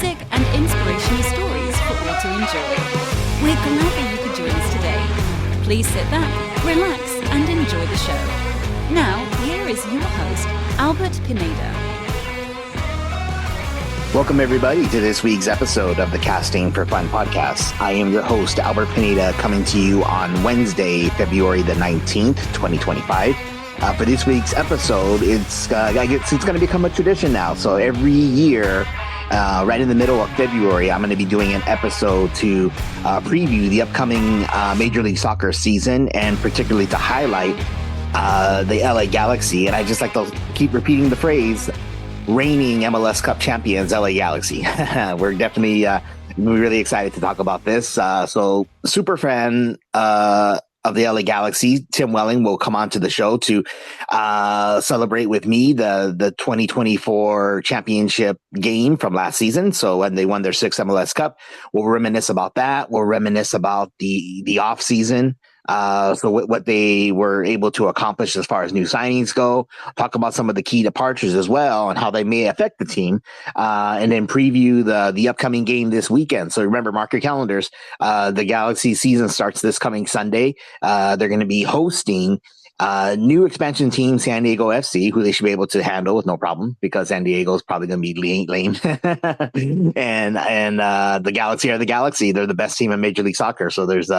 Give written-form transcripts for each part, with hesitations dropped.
music, and inspirational stories for all to enjoy. We're glad that you could join us today. Please sit back, relax, and enjoy the show. Now, here is your host, Albert Pineda. Welcome, everybody, to this week's episode of the Casting for Fun podcast. I am your host, Albert Pineda, coming to you on Wednesday, February the 19th, 2025. For this week's episode, it's going to become a tradition now. So every year, right in the middle of February, I'm going to be doing an episode to preview the upcoming Major League Soccer season, and particularly to highlight the LA Galaxy. And I just like to keep repeating the phrase, reigning MLS Cup champions, LA Galaxy. We're definitely really excited to talk about this. So super fan of the LA Galaxy, Tim Welling, will come on to the show to celebrate with me the 2024 championship game from last season. So when they won their sixth MLS Cup, we'll reminisce about that. We'll reminisce about the off season. So what they were able to accomplish as far as new signings go, talk about some of the key departures as well and how they may affect the team, and then preview the upcoming game this weekend. So remember, mark your calendars. The Galaxy season starts this coming Sunday. They're going to be hosting new expansion team San Diego FC, who they should be able to handle with no problem, because San Diego is probably going to be lame. and the Galaxy are the Galaxy. They're the best team in Major League Soccer. So there's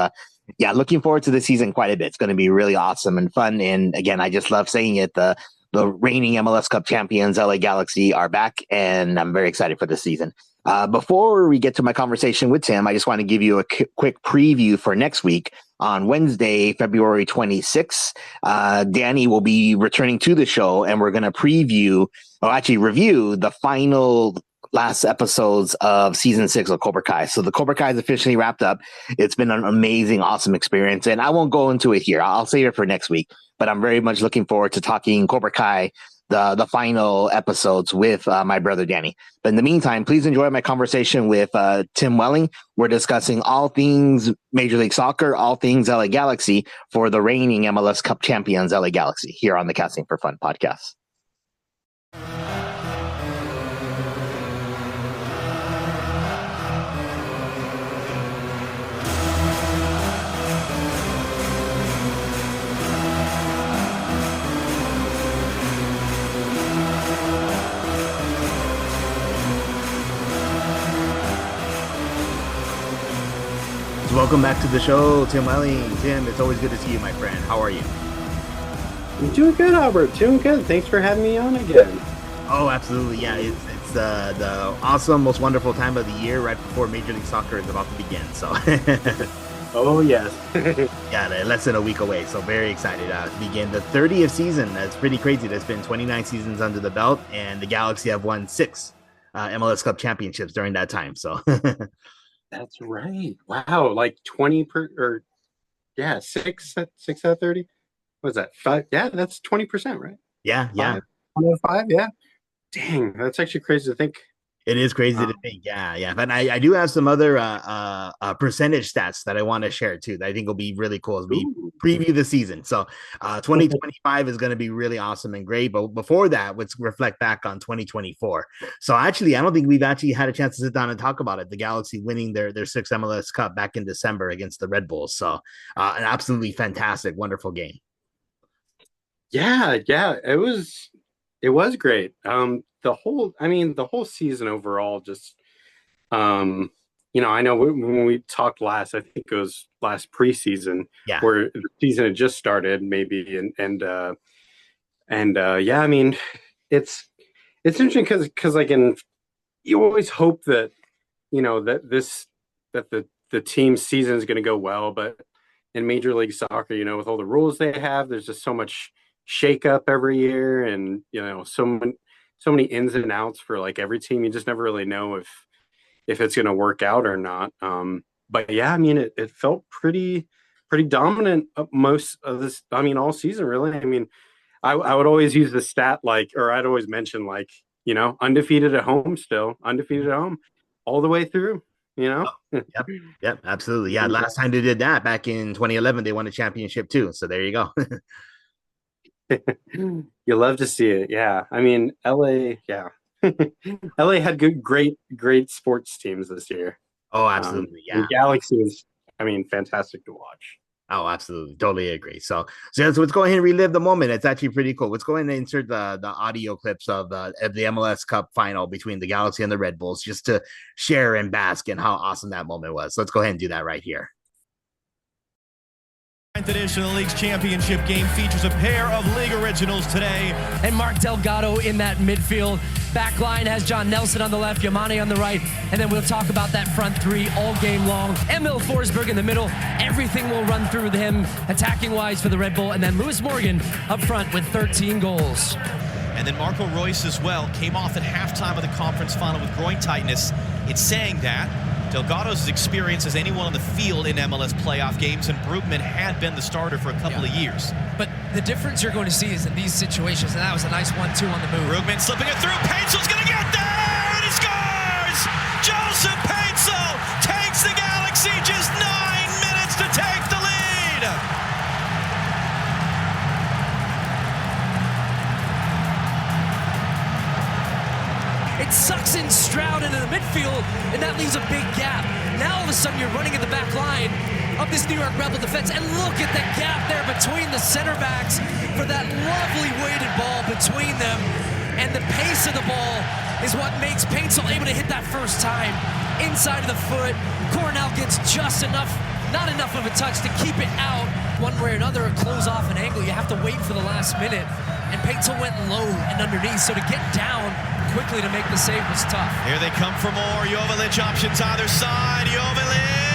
looking forward to the season quite a bit. It's going to be really awesome and fun. And again, I just love saying it. The reigning MLS Cup champions, LA Galaxy, are back, and I'm very excited for this season. Before we get to my conversation with Tim, I just want to give you a quick preview for next week. On Wednesday, February 26th, Danny will be returning to the show, and we're going to review the final last episodes of season 6 of Cobra Kai. So the Cobra Kai is officially wrapped up. It's been an amazing, awesome experience, and I won't go into it here. I'll save it for next week, but I'm very much looking forward to talking Cobra Kai, the final episodes with my brother Danny. But in the meantime, please enjoy my conversation with Tim Welling. We're discussing all things Major League Soccer, all things LA Galaxy for the reigning MLS Cup champions, LA Galaxy, here on the Casting for Fun podcast. Welcome back to the show, Tim Welling. Tim, it's always good to see you, my friend. How are you? I'm doing good, Albert. Doing good. Thanks for having me on again. Oh, absolutely. Yeah, it's the awesome, most wonderful time of the year right before Major League Soccer is about to begin. So, oh, yes. yeah, less than a week away. So very excited to begin the 30th season. That's pretty crazy. There's been 29 seasons under the belt, and the Galaxy have won 6 MLS Cup championships during that time. So. That's right. Wow, like 6 out of 30. What's that? 5? Yeah, that's 20%, right? Yeah. 5, yeah. Dang, that's actually crazy to think. It is crazy to think. Yeah. But I do have some other percentage stats that I want to share too that I think will be really cool as we preview the season. So 2025 is going to be really awesome and great. But before that, let's reflect back on 2024. So actually, I don't think we've actually had a chance to sit down and talk about it. The Galaxy winning their 6th MLS Cup back in December against the Red Bulls. So an absolutely fantastic, wonderful game. Yeah. It was great. The whole season overall, just, I know when we talked last, I think it was last preseason, where the season had just started, maybe, it's interesting because you always hope that, that the team's season is going to go well, but in Major League Soccer, with all the rules they have, there's just so much shakeup every year, and so many ins and outs for like every team. You just never really know if it's going to work out or not. But yeah, it felt pretty dominant most of this. All season really. I would always use the stat I'd always mention undefeated at home, all the way through. Yep, absolutely. Yeah, last time they did that back in 2011, they won a championship too. So there you go. You love to see it. Yeah. LA, yeah. LA had great sports teams this year. Oh, absolutely. Yeah. And Galaxy was, I mean, fantastic to watch. Oh, absolutely. Totally agree. So let's go ahead and relive the moment. It's actually pretty cool. Let's go ahead and insert the audio clips of the MLS Cup final between the Galaxy and the Red Bulls just to share and bask in how awesome that moment was. So let's go ahead and do that right here. Ninth edition of the league's championship game features a pair of league originals today. And Mark Delgado in that midfield. Back line has John Nelson on the left, Yamane on the right, and then we'll talk about that front three all game long. Emil Forsberg in the middle. Everything will run through him attacking-wise for the Red Bull. And then Lewis Morgan up front with 13 goals. And then Marco Reus as well came off at halftime of the conference final with groin tightness. It's saying that Delgado's experience as anyone on the field in MLS playoff games, and Brugman had been the starter for a couple of years. But the difference you're going to see is in these situations, and that was a nice 1-2 on the move. Brugman slipping it through. Painsel's going to get there, and he scores! Joseph Paintsel takes the Galaxy just 9 minutes to take the lead! It sucks in Stroud into the midfield, and that leaves a big gap. Now all of a sudden you're running at the back line of this New York Rebel defense, and look at the gap there between the center backs for that lovely weighted ball between them. And the pace of the ball is what makes Paintsel able to hit that first time. Inside of the foot, Cornell gets just enough, not enough of a touch to keep it out. One way or another, a close off an angle. You have to wait for the last minute. And Paintsel went low and underneath, so to get down quickly to make the save was tough. Here they come for more. Joveljic options either side. Joveljic!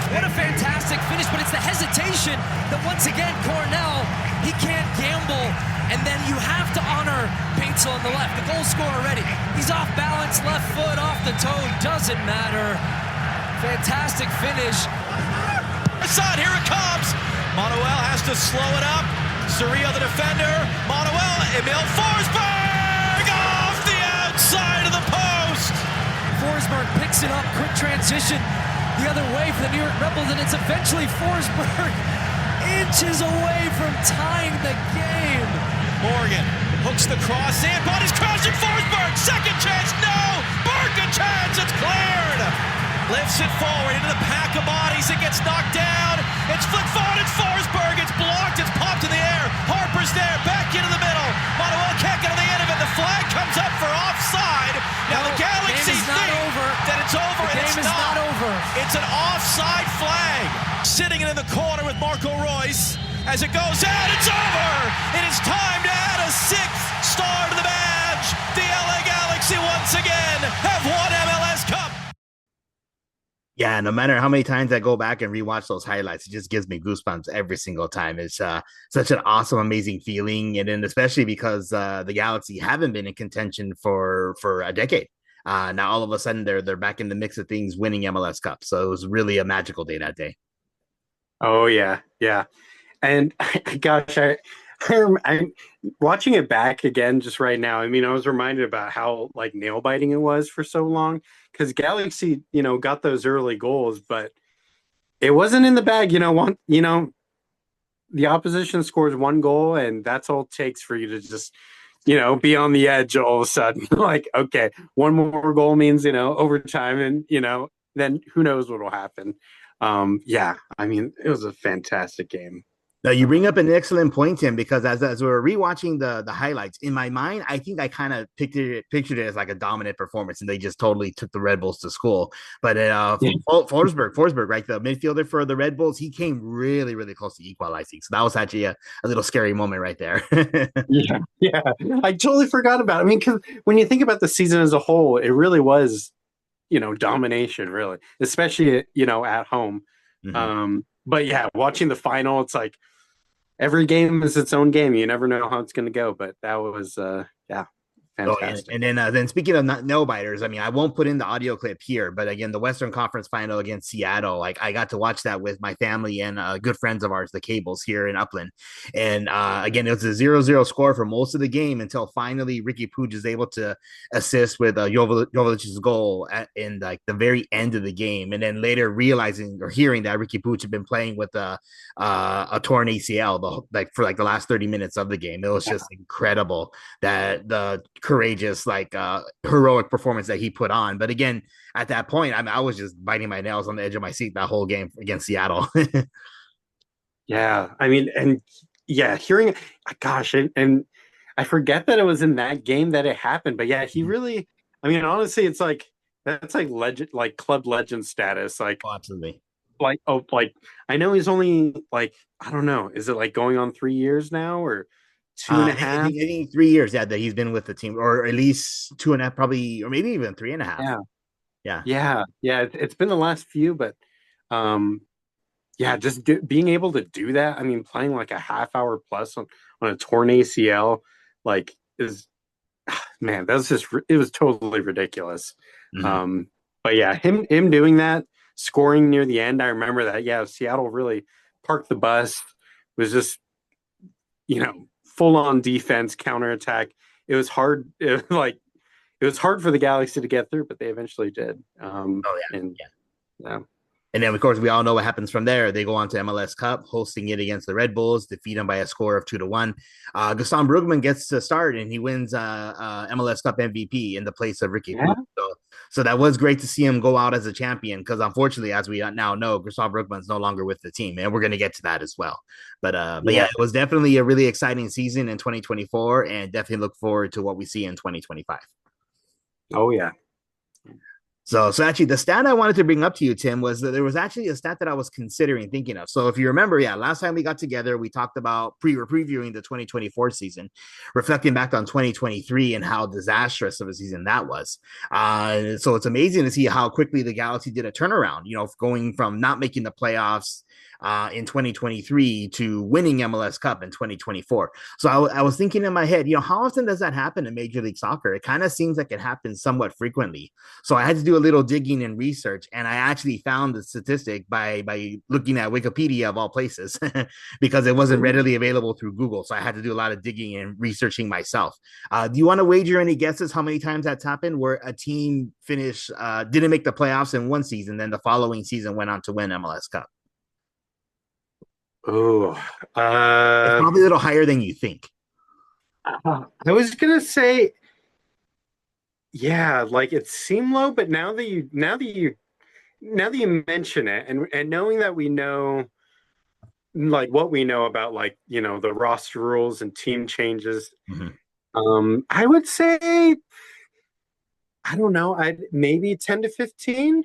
What a fantastic finish, but it's the hesitation that once again, Cornell, he can't gamble, and then you have to honor Paintsel on the left. The goal scorer already. He's off balance, left foot, off the toe, doesn't matter. Fantastic finish. Side, here it comes. Manuel has to slow it up. Surreal the defender. Manuel, Emil Forsberg off the outside of the post. Forsberg picks it up, quick transition the other way for the New York Rebels, and it's eventually Forsberg inches away from tying the game. Morgan hooks the cross in, body's crashing, Forsberg, second chance, no! Berg a chance, it's cleared! Lifts it forward into the pack of bodies, it gets knocked down, it's flicked forward, it's Forsberg, it's blocked, it's popped in the air, Harper's there, back into the middle, Manuel can't get on the end of it, the flag comes up for offside. Now the Galaxy think that it's over, and it's not over. It's an offside flag. Sitting in the corner with Marco Reus. As it goes out, it's over! It is time to add a 6th star to the badge. The LA Galaxy once again have won MLS Cup. Yeah, no matter how many times I go back and rewatch those highlights, it just gives me goosebumps every single time. It's such an awesome, amazing feeling, and then especially because the Galaxy haven't been in contention for a decade. Now all of a sudden they're back in the mix of things, winning MLS Cup. So it was really a magical day that day. Oh yeah, yeah, and gosh, I'm watching it back again just right now. I mean, I was reminded about how like nail biting it was for so long because Galaxy, got those early goals, but it wasn't in the bag. The opposition scores one goal, and that's all it takes for you to just, be on the edge all of a sudden. Like, okay, one more goal means, overtime, and then who knows what will happen. Yeah, I mean, it was a fantastic game. Now, you bring up an excellent point, Tim, because as we're rewatching the highlights, in my mind, I think I kind of pictured it as like a dominant performance, and they just totally took the Red Bulls to school. But Forsberg, right, the midfielder for the Red Bulls, he came really, really close to equalizing. So that was actually a little scary moment right there. Yeah, I totally forgot about it. I mean, because when you think about the season as a whole, it really was, domination, really, especially, at home. Mm-hmm. But yeah, watching the final, it's like every game is its own game. You never know how it's going to go. But that was, Oh, and, fantastic. and then speaking of not nail biters, I mean, I won't put in the audio clip here, but again, the Western Conference Final against Seattle, like I got to watch that with my family and good friends of ours, the Cables here in Upland, and again, it was a 0-0 score for most of the game until finally Ricky Puig is able to assist with Jovelic's goal in like the very end of the game, and then later realizing or hearing that Ricky Puig had been playing with a torn ACL for like the last 30 minutes of the game. It was just incredible that the courageous, like heroic performance that he put on. But again, at that point, I was just biting my nails on the edge of my seat that whole game against Seattle. Yeah, I mean, and yeah, hearing, gosh, and I forget that it was in that game that it happened, but yeah, he really, I mean, honestly, it's like that's like legend, like club legend status, Oh, absolutely. like I know he's only like I don't know, is it like going on 3 years now or two and a half? I think 3 years, yeah, that he's been with the team, or at least two and a half, probably, or maybe even three and a half. Yeah, Yeah. yeah. It's been the last few, but um, yeah, just being able to do that. I mean, playing like a half hour plus on a torn ACL, like is man, that's just it was totally ridiculous. Mhm. Um, but yeah, him doing that, scoring near the end, I remember that. Yeah, Seattle really parked the bus, was just full on defense, counterattack. It was hard. It was hard for the Galaxy to get through, but they eventually did. Oh, yeah. And Yeah. yeah, And then, of course, we all know what happens from there. They go on to MLS Cup, hosting it against the Red Bulls, defeat them by a score of 2-1. Gaston Brugman gets to start, and he wins MLS Cup MVP in the place of Ricky yeah, Puig. So that was great to see him go out as a champion because, unfortunately, as we now know, Gaston Brugman's no longer with the team, and we're going to get to that as well. But yeah, yeah. it was definitely a really exciting season in 2024, and definitely look forward to what we see in 2025. Oh yeah. So actually, the stat I wanted to bring up to you, Tim, was that there was actually a stat that I was considering thinking of. So if you remember, yeah, last time we got together, we talked about previewing the 2024 season, reflecting back on 2023 and how disastrous of a season that was. So it's amazing to see how quickly the Galaxy did a turnaround. Going from not making the playoffs in 2023 to winning MLS Cup in 2024. So I was thinking in my head, how often does that happen in Major League Soccer? It kind of seems like it happens somewhat frequently. So I had to do a little digging and research, and I actually found the statistic by looking at Wikipedia of all places because it wasn't readily available through Google. So I had to do a lot of digging and researching myself. Do you want to wager any guesses how many times that's happened where a team didn't make the playoffs in one season, then the following season went on to win MLS Cup? Oh, It's probably a little higher than you think. I was gonna say, yeah, like it seemed low, but now that you mention it, and knowing that we know like what we know about like the roster rules and team changes, Mhm. I would say I don't know, I maybe 10 to 15.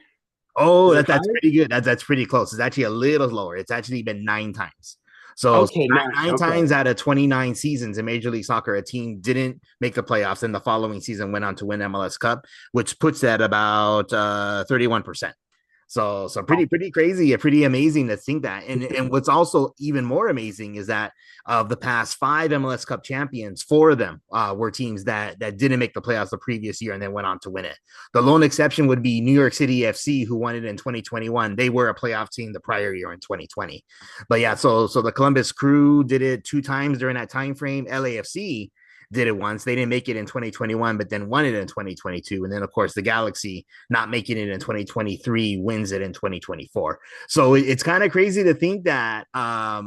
Oh, Is it that's higher? pretty good. That's pretty close. It's actually a little lower. It's actually been 9 times. So Okay, nine. nine Okay. times out of 29 seasons in Major League Soccer, a team didn't make the playoffs, and the following season went on to win MLS Cup, which puts at about 31%. So pretty crazy, pretty amazing to think that. And what's also even more amazing is that of the past 5 MLS Cup champions, 4 of them were teams that didn't make the playoffs the previous year and then went on to win it. The lone exception would be New York City FC, who won it in 2021. They were a playoff team the prior year in 2020. But yeah, so the Columbus Crew did it 2 times during that time frame. LAFC did it once. They didn't make it in 2021, but then won it in 2022. And then, of course, the Galaxy not making it in 2023 wins it in 2024. So it's kind of crazy to think that, I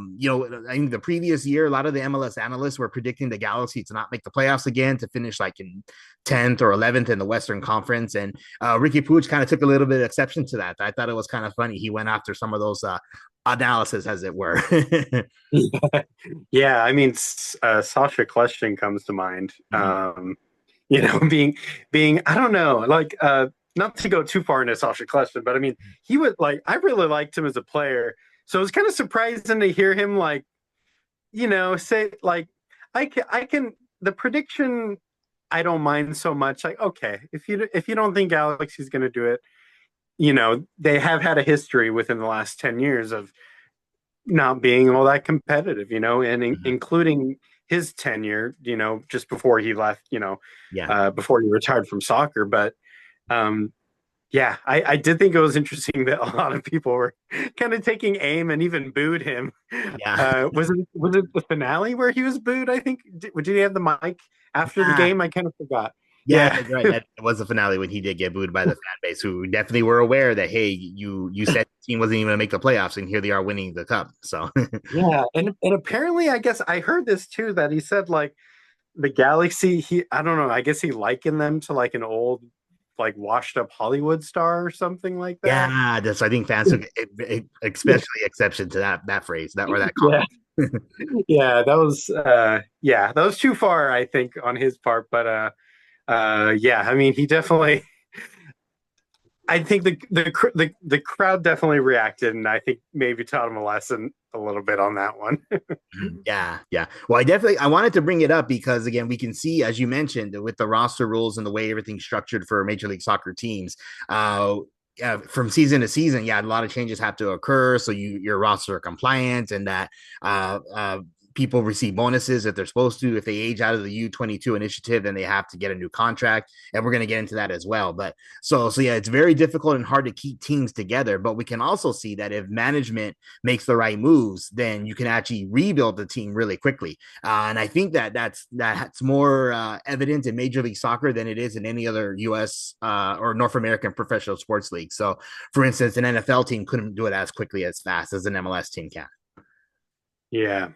think the previous year, a lot of the MLS analysts were predicting the Galaxy to not make the playoffs again, to finish like in 10th or 11th in the Western Conference. And Ricky Puig kind of took a little bit of exception to that. I thought it was kind of funny. He went after some of those analysis, as it were. Yeah, I mean, Sasha Kleshtin comes to mind. Being I don't know, like not to go too far into Sasha Kleshtin, but I mean, he was like I really liked him as a player, so it was kind of surprising to hear him like say like I can the prediction I don't mind so much. Like okay, if you don't think Galaxy's going to do it, they have had a history within the last 10 years of not being all that competitive, and including his tenure, just before he left, Yeah. before he retired from soccer. But yeah, I did think it was interesting that a lot of people were kind of taking aim and even booed him. Yeah. Was it the finale where he was booed? I think. Did he have the mic after the Yeah. game? I kind of forgot. Yeah, Yeah, that's right. That was the finale when he did get booed by the fan base, who definitely were aware that, hey, you said the team wasn't even going to make the playoffs, and here they are winning the cup. So yeah, and apparently, I guess I heard this too, that he said like the Galaxy. I don't know. I guess he likened them to like an old, like washed up Hollywood star or something like that. yeah, that's I think fans took especially exception to that phrase that Yeah. comment. Yeah, that was too far, I think, on his part. But yeah, I mean, he definitely. I think the crowd definitely reacted, and I think maybe taught him a lesson a little bit on that one. Yeah, yeah. Well, I wanted to bring it up because again, we can see, as you mentioned, with the roster rules and the way everything's structured for Major League Soccer teams, from season to season, yeah, a lot of changes have to occur. So your roster compliant, and that people receive bonuses if they're supposed to. If they age out of the U22 initiative, then they have to get a new contract, and we're going to get into that as well. But so yeah, it's very difficult and hard to keep teams together. But we can also see that if management makes the right moves, then you can actually rebuild the team really quickly. And I think that's more evident in Major League Soccer than it is in any other U.S. Or North American professional sports league. So, for instance, an NFL team couldn't do it as quickly as fast as an MLS team can. Yeah.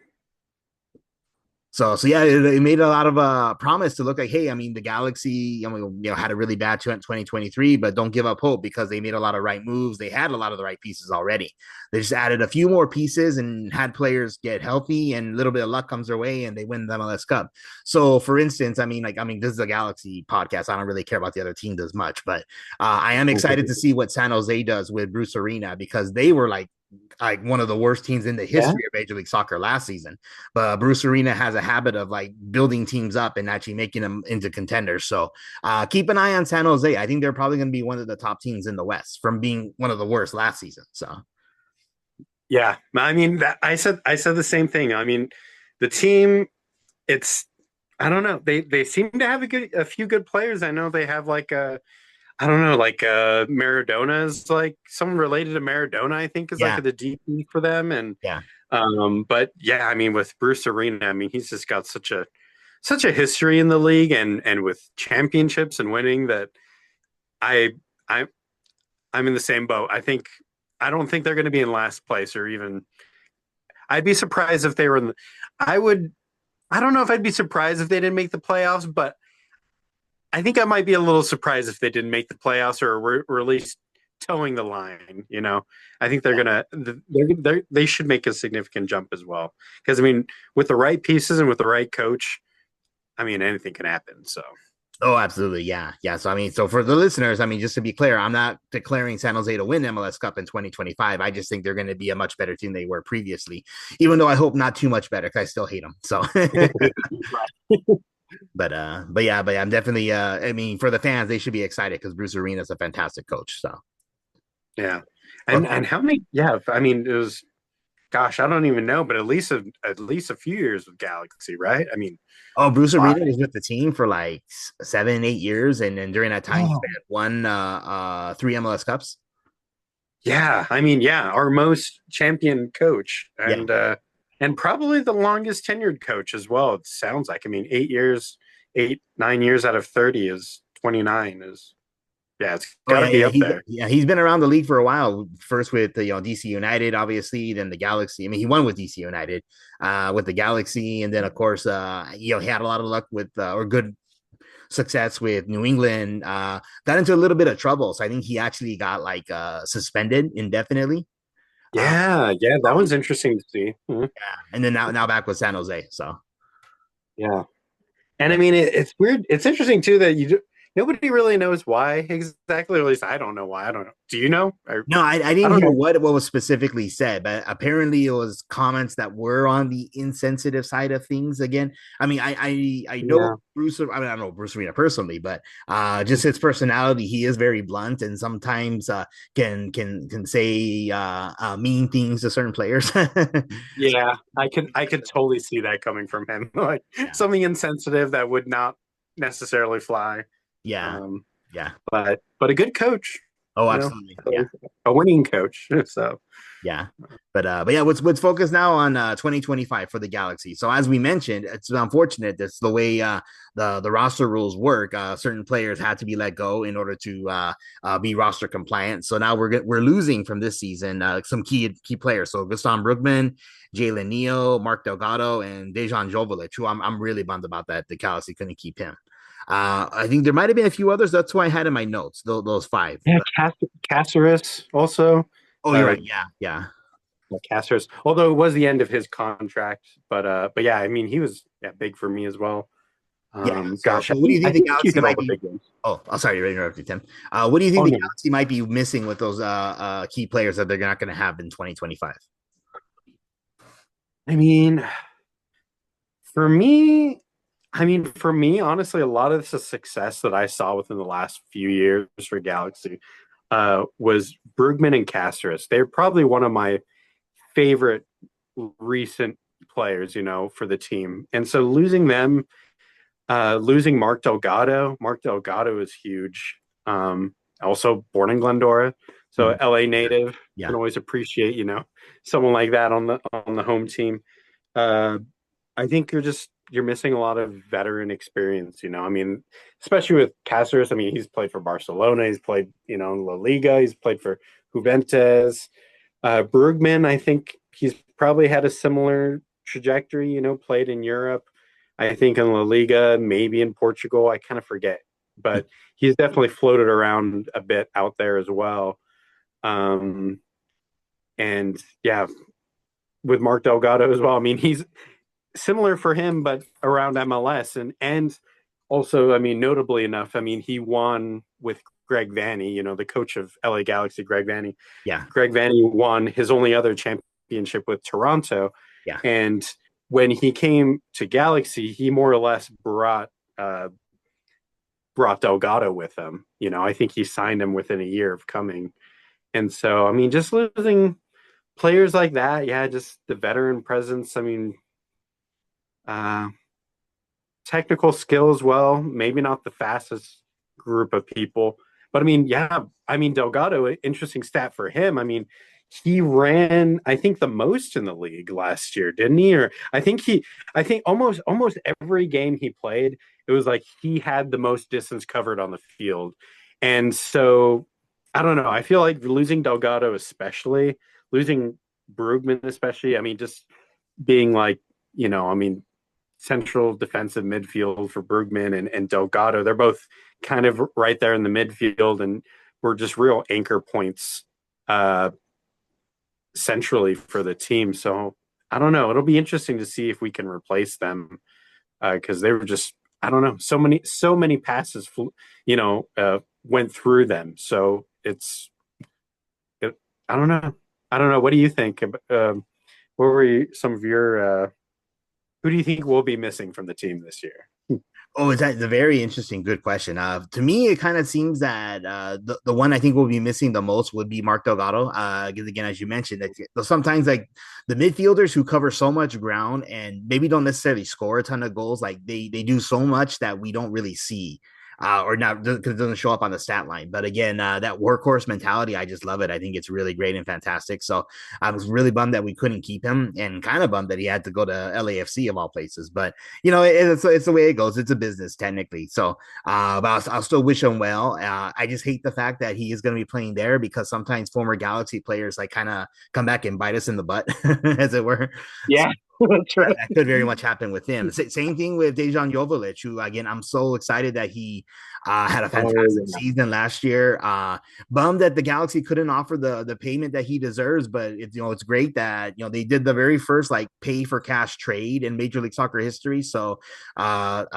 So yeah, it made a lot of promise to look like, hey, I mean, the Galaxy, had a really bad 2023, but don't give up hope because they made a lot of right moves. They had a lot of the right pieces already. They just added a few more pieces and had players get healthy, and a little bit of luck comes their way, and they win the MLS Cup. So, for instance, this is a Galaxy podcast. I don't really care about the other teams as much, but I am excited to see what San Jose does with Bruce Arena, because they were like one of the worst teams in the history of Major League Soccer last season. But Bruce Arena has a habit of like building teams up and actually making them into contenders. So keep an eye on San Jose. I think they're probably going to be one of the top teams in the West from being one of the worst last season. So Yeah, I mean, I said the same thing. I mean, the team, I don't know. They seem to have a few good players. I know they have like I don't know, like Maradona is like someone related to Maradona, I think, is like the DP for them. And yeah. But yeah, I mean, with Bruce Arena, I mean, he's just got such a history in the league and with championships and winning, that I'm in the same boat. I don't think they're going to be in last place, or even I'd be surprised if they were in I don't know if I'd be surprised if they didn't make the playoffs, but I think I might be a little surprised if they didn't make the playoffs, or were at least towing the line. I think they should make a significant jump as well. Because I mean, with the right pieces and with the right coach, I mean, anything can happen. So. Oh, absolutely. Yeah. Yeah. So for the listeners, just to be clear, I'm not declaring San Jose to win MLS Cup in 2025. I just think they're going to be a much better team than they were previously, even though I hope not too much better, because I still hate them. So. But I'm definitely for the fans, they should be excited because Bruce Arena is a fantastic coach. So yeah. And how many, I mean, it was, gosh, I don't even know, but at least a few years with Galaxy, right? I mean, Bruce Arena was with the team for like 7-8 years, and then during that time he won 3 MLS Cups. Yeah, I mean, our most champion coach, and probably the longest tenured coach as well. It sounds like. I mean, 9 years out of 30 is 29. It's got to be up there. Yeah, he's been around the league for a while. First with the DC United, obviously, then the Galaxy. I mean, he won with DC United, with the Galaxy, and then of course, he had a lot of luck with or good success with New England. Got into a little bit of trouble, so I think he actually got like suspended indefinitely. Yeah, that one's interesting to see. Mm-hmm. Yeah, and then now back with San Jose. So yeah, and I mean it's weird. It's interesting too that nobody really knows why exactly. At least I don't know why. I don't know. Do you know? No, I I didn't don't hear know. what was specifically said, but apparently it was comments that were on the insensitive side of things. Again, I mean, I know Yeah. Bruce. I mean, I don't know Bruce Arena personally, but just his personality, he is very blunt and sometimes can say mean things to certain players. Yeah, I could totally see that coming from him. Like Yeah, something insensitive that would not necessarily fly. yeah, Um, yeah. but a good coach, Oh, you know, absolutely. Yeah. a winning coach. So Yeah. But yeah, let's focus now on 2025 for the Galaxy. So as we mentioned, it's unfortunate that's the way the roster rules work. Certain players had to be let go in order to be roster compliant. So now we're losing from this season some key players. So Gustav Brugman, Jalen Neo, Mark Delgado, and Dejan Joveljic, who I'm really bummed about that the Galaxy couldn't keep him. I think there might have been a few others. That's why I had in my notes those five. yeah, Caceres also. Oh, you're Uh, right. Yeah, yeah. Caceres, although it was the end of his contract, but yeah, I mean he was big for me as well. Yeah. So, Gosh, so what do you I think the think he's Galaxy in all might the be? big games. Oh, I'm sorry to interrupt you, Tim. What do you think Oh the no, Galaxy might be missing with those key players that they're not going to have in 2025? I mean, for me, honestly, a lot of the success that I saw within the last few years for Galaxy was Brugman and Caceres. They're probably one of my favorite recent players, for the team. And so losing them, losing Mark Delgado is huge. Also born in Glendora, so Mhm. LA Yeah. native. Can Yeah. always appreciate, someone like that on the home team. Uh, I think you're missing a lot of veteran experience. I mean, especially with Caceres. I mean, he's played for Barcelona. He's played, in La Liga. He's played for Juventus. Bergman, I think he's probably had a similar trajectory. Played in Europe. I think in La Liga, maybe in Portugal. I kind of forget, but he's definitely floated around a bit out there as well. Um, and yeah, with Mark Delgado as well. I mean, he's similar for him, but around MLS and also, I mean, notably enough, I mean, he won with Greg Vanney, the coach of LA Galaxy, Greg Vanney. Yeah. Greg Vanney won his only other championship with Toronto, Yeah. and when he came to Galaxy, he more or less brought Delgado with him. I think he signed him within a year of coming, and so I mean, just losing players like that, yeah, just the veteran presence. I mean, uh, technical skill as well. Maybe not the fastest group of people, but I mean, yeah, I mean Delgado. Interesting stat for him. I mean, he ran, I think, the most in the league last year, didn't he? Or I think almost every game he played, it was like he had the most distance covered on the field, and so I don't know. I feel like losing Delgado, especially losing Brugman, especially. I mean, just being like, I mean, central defensive midfield for Bergman and Delgado. They're both kind of right there in the midfield and were just real anchor points uh, centrally for the team. So I don't know. It'll be interesting to see if we can replace them because they were just, I don't know, so many passes, went through them. So I don't know. I don't know. What do you think? What were some of your who do you think will be missing from the team this year? Oh, is that a very interesting, good question. To me, it kind of seems that the one I think will be missing the most would be Mark Delgado. Because again, as you mentioned, that sometimes like the midfielders who cover so much ground and maybe don't necessarily score a ton of goals, like they do so much that we don't really see. Or not because it doesn't show up on the stat line. But again, that workhorse mentality, I just love it. I think it's really great and fantastic. So I was really bummed that we couldn't keep him, and kind of bummed that he had to go to LAFC of all places. But it's the way it goes. It's a business technically. So, but I'll still wish him well. I just hate the fact that he is going to be playing there because sometimes former Galaxy players like kind of come back and bite us in the butt, as it were. So, Yeah. That's right. That could very much happen with him. Same thing with Dejan Joveljic, who again I'm so excited that he had a fantastic season last year. Bummed that the Galaxy couldn't offer the payment that he deserves, but it's great that they did the very first like pay for cash trade in Major League Soccer history. So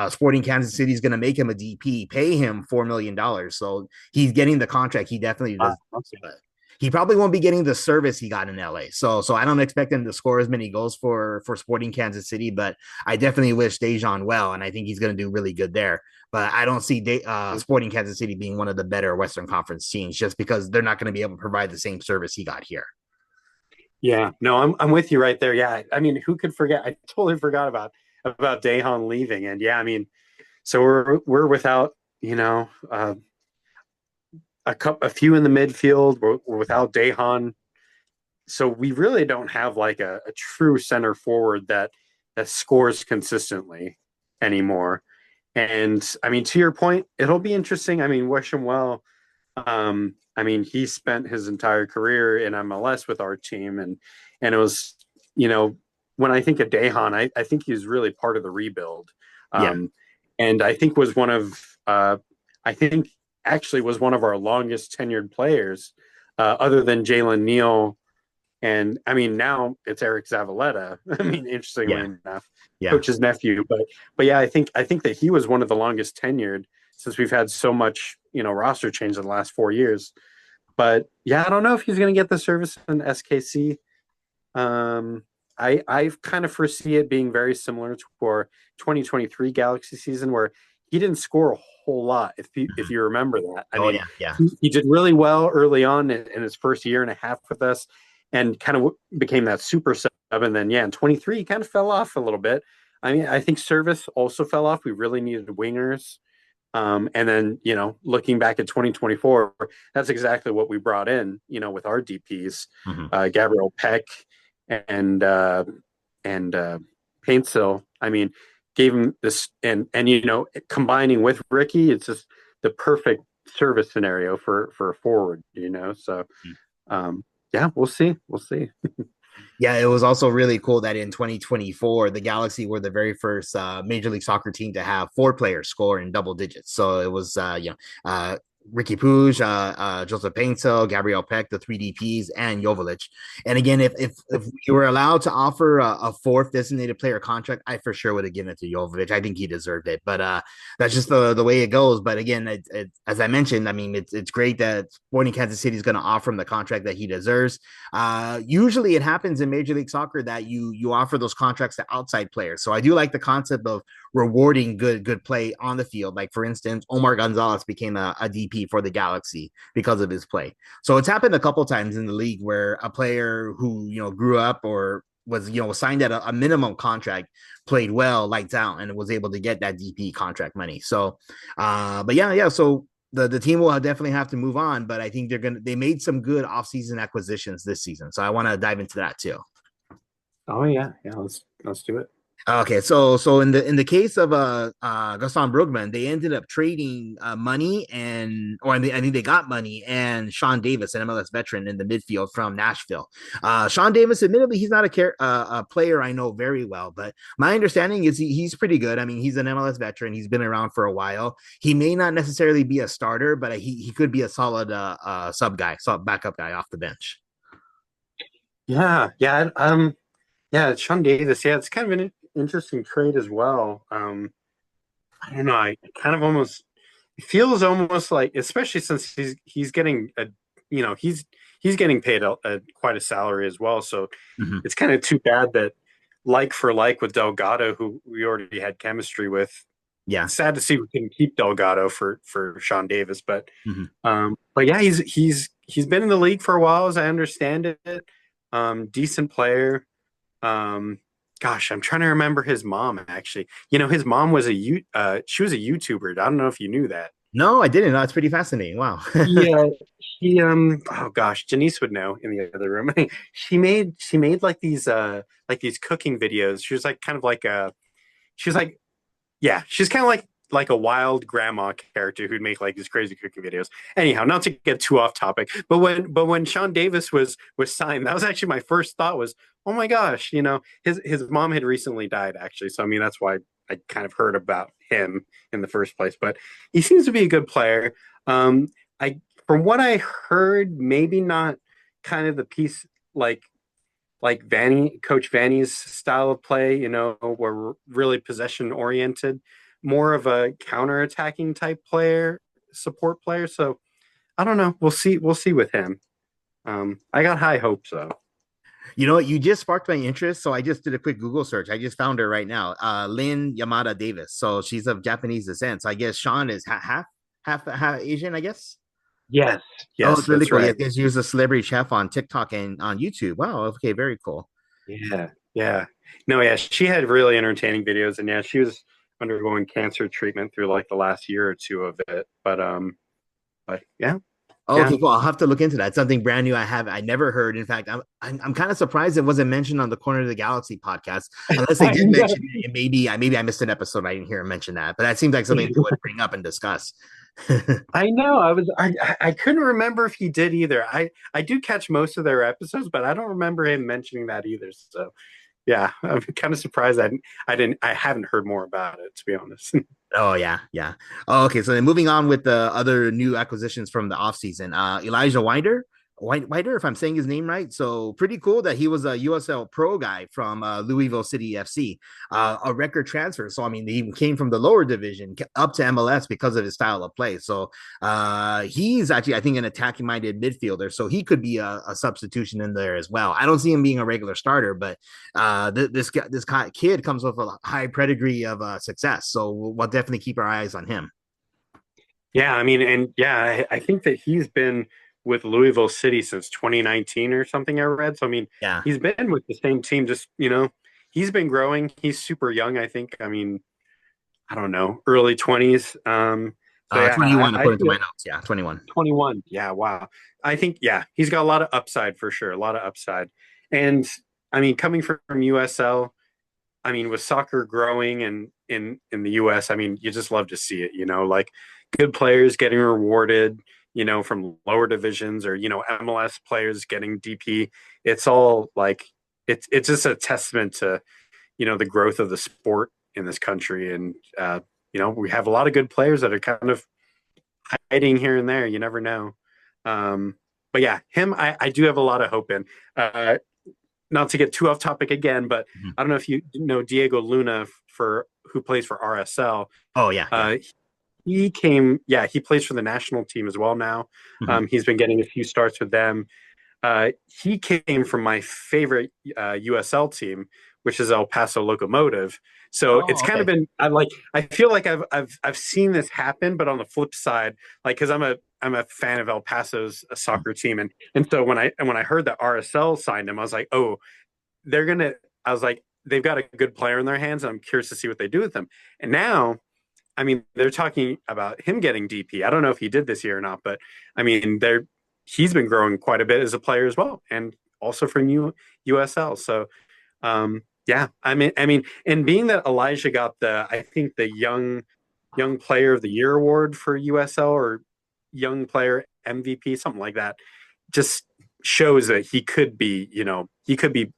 Sporting Kansas City is going to make him a DP, pay him $4 million. So he's getting the contract he definitely does. He probably won't be getting the service he got in LA. So I don't expect him to score as many goals for Sporting Kansas City, but I definitely wish Dejan well, and I think he's going to do really good there. But I don't see Sporting Kansas City being one of the better Western Conference teams just because they're not going to be able to provide the same service he got here. Yeah, no, I'm with you right there. Yeah, I mean, who could forget? I totally forgot about Dejan leaving, and yeah, I mean, so we're without a few in the midfield. We're without Dejan, so we really don't have like a true center forward that scores consistently anymore. And I mean, to your point, it'll be interesting. I mean, wish him well. I mean, he spent his entire career in MLS with our team, and it was, when I think of Dejan, I think he was really part of the rebuild. And I think was one of actually was one of our longest tenured players, other than Jalen Neal. And I mean, now it's Eric Zavaleta. I mean, interestingly enough, coach's nephew. But yeah, I think that he was one of the longest tenured since we've had so much, roster change in the last 4 years. But yeah, I don't know if he's going to get the service in SKC. I kind of foresee it being very similar to our 2023 Galaxy season, where he didn't score a whole lot. If you remember that, I mean, he did really well early on in his first year and a half with us, and kind of became that super sub. And then in 23 he kind of fell off a little bit. I mean, I think service also fell off. We really needed wingers. And then, looking back at 2024, that's exactly what we brought in, with our DPs, Gabriel Peck and Paintsill. I mean, gave him this, and combining with Ricky, it's just the perfect service scenario for a forward, So, we'll see. Yeah, it was also really cool that in 2024, the Galaxy were the very first Major League Soccer team to have 4 players score in double digits. So it was, Ricky Puig, Joseph Paintsill, Gabriel Peck, the 3 DPs, and Joveljic. And again, if you were allowed to offer a 4th designated player contract, I for sure would have given it to Joveljic. I think he deserved it, but that's just the way it goes. But again, as I mentioned, I mean, it's great that Sporting Kansas City is going to offer him the contract that he deserves. Usually it happens in Major League Soccer that you offer those contracts to outside players. So I do like the concept of rewarding good play on the field. Like, for instance, Omar Gonzalez became a DP for the Galaxy because of his play. So it's happened a couple times in the league where a player who grew up or was signed at a minimum contract played well, lights out, and was able to get that DP contract money. So so the team will definitely have to move on, but I think they made some good offseason acquisitions this season. So I want to dive into that too. Oh yeah, let's do it. Okay, so in the case of Gaston Brugman, they ended up trading money I think they got money and Sean Davis, an MLS veteran in the midfield from Nashville. Sean Davis, admittedly, he's not a player I know very well, but my understanding is he's pretty good. I mean, he's an MLS veteran. He's been around for a while. He may not necessarily be a starter, but he could be a solid backup guy off the bench. Yeah, Sean Davis. Yeah, it's kind of an interesting trade as well. I don't know. I kind of almost it feels almost like, especially since he's getting he's getting paid quite a salary as well. So it's kind of too bad that like for like with Delgado, who we already had chemistry with. Yeah, sad to see we couldn't keep Delgado for Sean Davis, but yeah, he's been in the league for a while, as I understand it. Decent player. Gosh, I'm trying to remember his mom, actually. His mom was she was a YouTuber. I don't know if you knew that. No, I didn't. That's pretty fascinating. Wow. Yeah. She oh gosh, Janice would know in the other room. she made like these cooking videos. She was like kind of like she's kind of like a wild grandma character who'd make like these crazy cooking videos. Anyhow, not to get too off topic, but when Sean Davis was signed, that was actually my first thought was, oh my gosh, his mom had recently died actually. So I mean that's why I kind of heard about him in the first place. But he seems to be a good player. I From what I heard, maybe not kind of the piece like Coach Vanny's style of play, were really possession oriented, more of a counter-attacking type player, support player. So I don't know. We'll see. We'll see with him. I got high hopes though. You know what? You just sparked my interest. So I just did a quick Google search. I just found her right now. Lynn Yamada Davis. So she's of Japanese descent. So I guess Sean is half Asian, I guess. Yes. Oh, it's really cool. Right. Yeah, she was a celebrity chef on TikTok and on YouTube. Wow. Okay, very cool. Yeah. No, yeah, she had really entertaining videos, and yeah, she was undergoing cancer treatment through like the last year or two of it. But yeah. Oh, Yeah. okay, cool. I'll have to look into that. It's something brand new I never heard. In fact, I'm kind of surprised it wasn't mentioned on the Corner of the Galaxy podcast. Unless they did mention it, maybe I missed an episode. I didn't hear him mention that, but that seems like something they would bring up and discuss. I know. I couldn't remember if he did either. I do catch most of their episodes, but I don't remember him mentioning that either. So yeah, I'm kind of surprised I haven't heard more about it, to be honest. Oh yeah. Oh, okay, so then moving on with the other new acquisitions from the offseason. Elijah Wider, if I'm saying his name right. So pretty cool that he was a USL pro guy from Louisville City FC, a record transfer. So I mean, he came from the lower division up to MLS because of his style of play. So he's actually, I think, an attacking minded midfielder. So he could be a substitution in there as well. I don't see him being a regular starter, but this kid comes with a high pedigree of success. So we'll definitely keep our eyes on him. Yeah, I mean, and yeah, I think that he's been with Louisville City since 2019 or something I read. So, I mean, Yeah. he's been with the same team, just, he's been growing. He's super young, I think. I mean, I don't know, early 20s. So yeah, 21 according to my notes. Yeah, 21. 21. Yeah, wow. I think, yeah, he's got a lot of upside for sure, a lot of upside. And, I mean, coming from USL, I mean, with soccer growing and in the US, I mean, you just love to see it, like good players getting rewarded, from lower divisions, or, MLS players getting DP. It's all like, it's just a testament to, the growth of the sport in this country. And, we have a lot of good players that are kind of hiding here and there. You never know. But yeah, him, I do have a lot of hope in. Not to get too off topic again, but I don't know if you know Diego Luna who plays for RSL. Oh yeah. He plays for the national team as well now. He's been getting a few starts with them. He came from my favorite USL team, which is El Paso Locomotive. So it's kind of been, I feel like I've seen this happen, but on the flip side, like, cause I'm a fan of El Paso's soccer team. And so when I heard that RSL signed him, I was like, oh, they've got a good player in their hands. And I'm curious to see what they do with him. And now, I mean, they're talking about him getting DP. I don't know if he did this year or not, but I mean, he's been growing quite a bit as a player as well, and also from USL. So, yeah, I mean, and being that Elijah got I think the young player of the year award for USL, or young player MVP, something like that, just shows that he could be, he could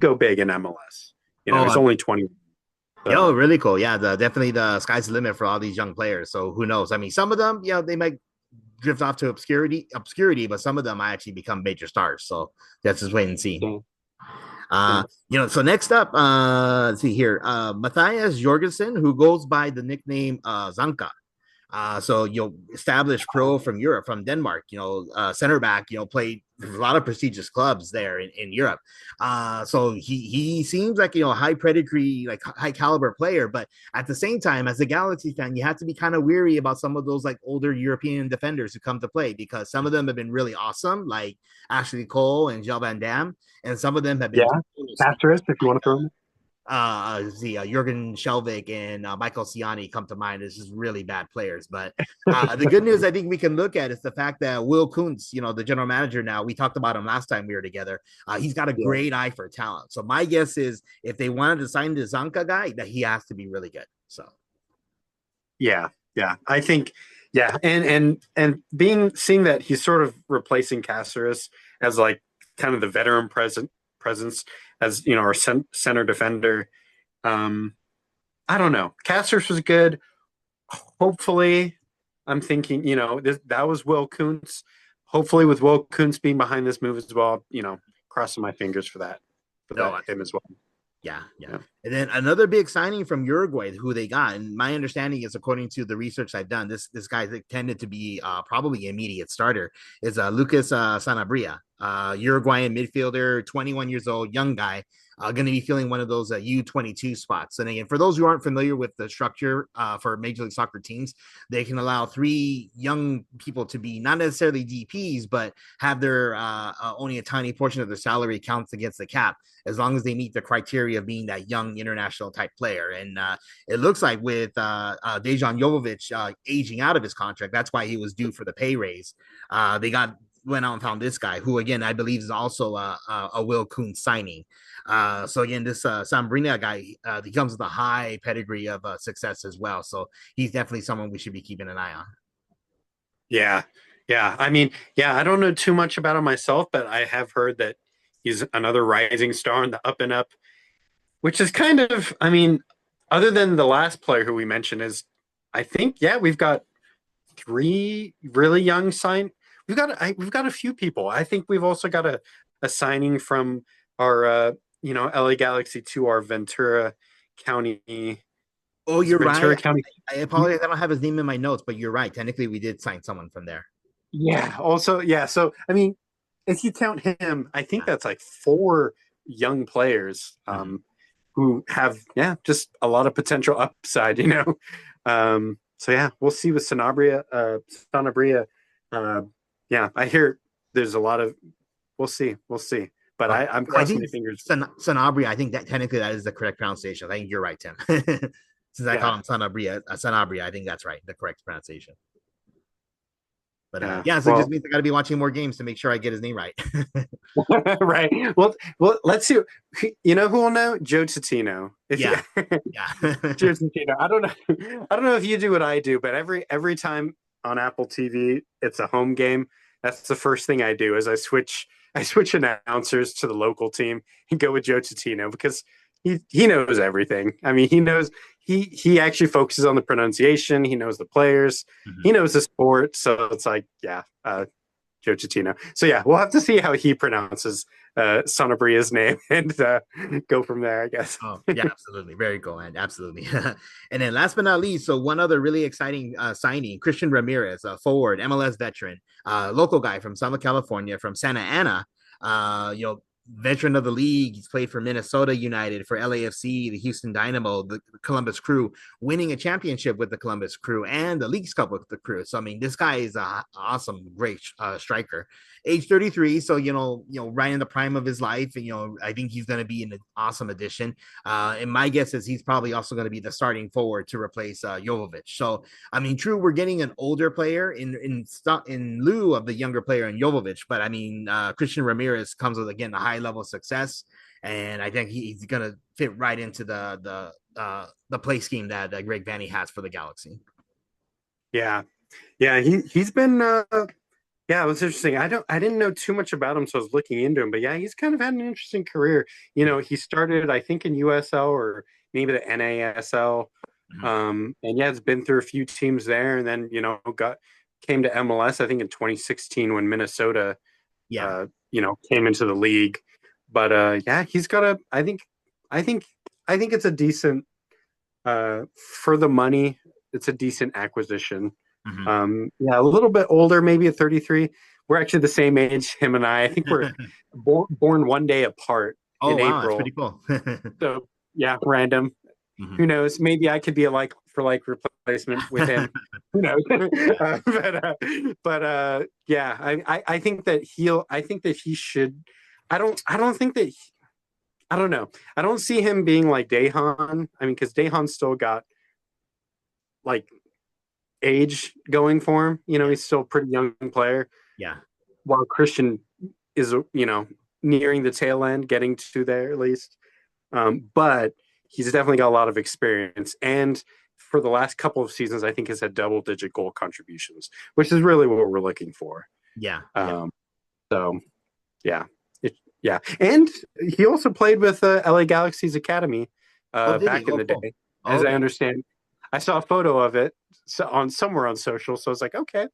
go big in MLS. He's only 20. So. Really cool. Yeah, definitely the sky's the limit for all these young players. So who knows? I mean, some of them, they might drift off to obscurity, but some of them might actually become major stars. So let's just wait and see. So next up, let's see here. Matthias Jorgensen, who goes by the nickname Zanka. So established pro from Europe, from Denmark, center back, played a lot of prestigious clubs there in Europe. So he seems like, high pedigree, like high caliber player, but at the same time, as a Galaxy fan, you have to be kind of weary about some of those like older European defenders who come to play, because some of them have been really awesome, like Ashley Cole and Gel Van Dam, and some of them have been asterisk if you want to throw them. Jurgen Shelvik and Michael Ciani come to mind as just really bad players. But the good news I think we can look at is the fact that Will Kuntz, the general manager now, we talked about him last time we were together. He's got a great eye for talent. So my guess is if they wanted to sign the Zanka guy, that he has to be really good. So Yeah, yeah. I think, yeah, and seeing that he's sort of replacing Caceres as like kind of the veteran presence as our center defender. Um, I don't know. Caceres was good. Hopefully, I'm thinking, that was Will Kuntz. Hopefully, with Will Kuntz being behind this move as well, crossing my fingers for that, No, him as well. yeah, yeah. Yeah. And then another big signing from Uruguay, who they got, and my understanding is, according to the research I've done, this guy that tended to be probably immediate starter is Lucas Sanabria, Uruguayan midfielder, 21 years old, young guy, going to be filling one of those U22 spots. And again, for those who aren't familiar with the structure for Major League Soccer teams, they can allow 3 young people to be not necessarily DPs, but have their only a tiny portion of their salary counts against the cap, as long as they meet the criteria of being that young international type player. And it looks like with Dejan Jovovic aging out of his contract, that's why he was due for the pay raise. They went out and found this guy, who again I believe is also a Will Kuhn signing. So again, this Sambrina guy, he comes with a high pedigree of success as well. So he's definitely someone we should be keeping an eye on. Yeah, yeah. I mean, yeah, I don't know too much about him myself, but I have heard that he's another rising star in the up and up, which is kind of, I mean, other than the last player who we mentioned, is I think, yeah, we've got 3 really young we've got a few people. I think we've also got a signing from our LA Galaxy to our Ventura County. Oh, you're Ventura right. County. I apologize. I don't have his name in my notes, but you're right. Technically, we did sign someone from there. Yeah. Also, yeah. So I mean, if you count him, I think that's like 4 young players who have just a lot of potential upside. So yeah, we'll see with Sanabria. Yeah, I hear there's a lot of. We'll see. But I'm crossing my fingers. Sanabria, I think that technically that is the correct pronunciation. I think you're right, Tim. Since I call him Sanabria, I think that's right, the correct pronunciation. But so it just means I got to be watching more games to make sure I get his name right. Right. Well, let's see. You know who will know? Joe Totino. Yeah. Joe Totino. I don't know if you do what I do, but every time on Apple TV it's a home game, that's the first thing I do is I switch announcers to the local team and go with Joe Totino, because he knows everything. I mean, he actually focuses on the pronunciation. He knows the players. He knows the sport. So it's like, Joe Totino. So yeah, we'll have to see how he pronounces Sanabria's name and go from there, I guess. Oh yeah, absolutely. Very cool, man. Absolutely. And then last but not least, so one other really exciting signing, Christian Ramirez, a forward, MLS veteran, local guy from Southern California, from Santa Ana. Veteran of the league. He's played for Minnesota United, for LAFC, the Houston Dynamo, the Columbus Crew, winning a championship with the Columbus Crew and the Leagues Cup with the Crew. So I mean, this guy is an awesome, great striker. Age 33, so right in the prime of his life. And I think he's going to be an awesome addition. And my guess is he's probably also going to be the starting forward to replace Jovovic. So I mean, true, we're getting an older player in lieu of the younger player in Jovovic, but I mean, Christian Ramirez comes with, again, a high level of success, and I think he's going to fit right into the play scheme that Greg Vanney has for the Galaxy. Yeah, he's been it was interesting. I didn't know too much about him, so I was looking into him. But yeah, he's kind of had an interesting career. He started, I think, in USL or maybe the NASL, and it's been through a few teams there, and then came to MLS, I think, in 2016 when Minnesota came into the league. But he's got I think it's a decent for the money. It's a decent acquisition. A little bit older, maybe at 33. We're actually the same age, him and I. I think we're born one day apart in April. That's pretty cool. So random. Who knows? Maybe I could be a like for like replacement with him. Who knows? I think that he should. I don't know. I don't see him being like Dejan. I mean, because Dejan's still got like age going for him. He's still a pretty young player. Yeah. While Christian is, nearing the tail end, getting to there at least. But he's definitely got a lot of experience. And for the last couple of seasons, I think has had double-digit goal contributions, which is really what we're looking for. Yeah. So, yeah. Yeah. And he also played with LA Galaxy's Academy back in the day, as I understand. I saw a photo of it somewhere on social, so I was like, okay.